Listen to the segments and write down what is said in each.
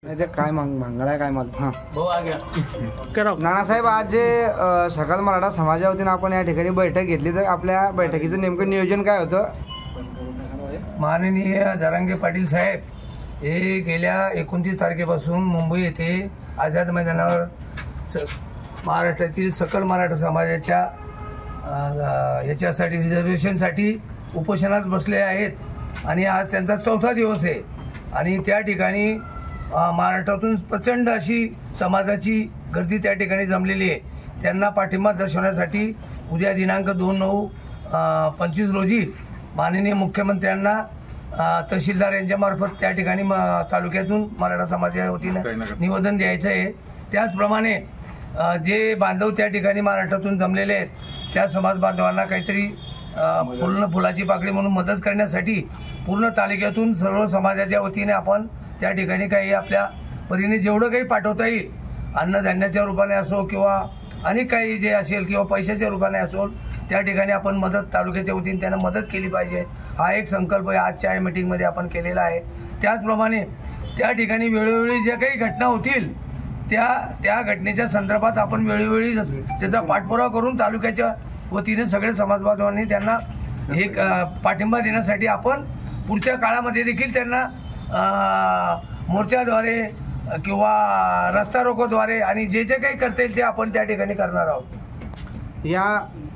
ते काय मंगळा काय मग हां करा नानासाहेब, आज जे सकल मराठा समाजा वतीनं आपण या ठिकाणी बैठक घेतली, तर आपल्या बैठकीचं नेमकं नियोजन काय होतं? माननीय जरांगे पाटील साहेब हे गेल्या 29 तारखेपासून मुंबई येथे आझाद मैदानावर महाराष्ट्रातील सकल मराठा समाजाच्या याच्यासाठी रिझर्वेशनसाठी उपोषणात बसले आहेत आणि आज त्यांचा 4था दिवस आहे आणि त्या ठिकाणी महाराष्ट्रातून प्रचंड अशी समाजाची गर्दी त्या ठिकाणी जमलेली आहे. त्यांना पाठिंबा दर्शवण्यासाठी उद्या दिनांक 2/9/25 रोजी माननीय मुख्यमंत्र्यांना तहसीलदार यांच्यामार्फत त्या ठिकाणी तालुक्यातून मराठा समाजाच्या वतीनं निवेदन द्यायचं आहे. त्याचप्रमाणे जे बांधव त्या ठिकाणी महाराष्ट्रातून जमलेले आहेत त्या समाज बांधवांना काहीतरी फुलाची पाकळी म्हणून मदत करण्यासाठी पूर्ण तालुक्यातून सर्व समाजाच्या वतीने आपण त्या ठिकाणी काही आपल्या परीने जेवढं काही पाठवता येईल, अन्नधान्याच्या रूपाने असो किंवा अनेक काही जे असेल किंवा पैशाच्या रूपाने असो, त्या ठिकाणी आपण मदत तालुक्याच्या वतीने त्यांना मदत केली पाहिजे. हा एक संकल्प आजच्या या मीटिंगमध्ये आपण केलेला आहे. त्याचप्रमाणे त्या ठिकाणी वेळोवेळी ज्या काही घटना होतील त्या घटनेच्या संदर्भात आपण वेळोवेळी त्याचा पाठपुरावा करून तालुक्याच्या वतीने सगळे समाज बांधवांनी त्यांना एक पाठिंबा देण्यासाठी आपण पुढच्या काळामध्ये देखील त्यांना मोर्चाद्वारे किंवा रस्ता रोकोद्वारे आणि जे काही करता येईल ते आपण त्या ठिकाणी करणार आहोत. या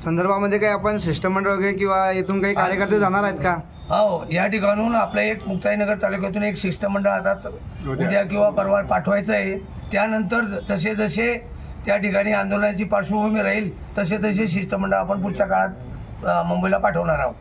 संदर्भामध्ये काही आपण शिष्टमंडळ वगैरे किंवा इथून काही कार्यकर्ते जाणार आहेत का? हो, या ठिकाणून आपलं एक मुक्ताईनगर तालुक्यातून एक शिष्टमंडळ आता उद्या किंवा परवा पाठवायचं आहे. त्यानंतर जसे जसे त्या ठिकाणी आंदोलनाची पार्श्वभूमी राहील तसे शिष्टमंडळ आपण पुढच्या काळात मुंबईला पाठवणार आहोत.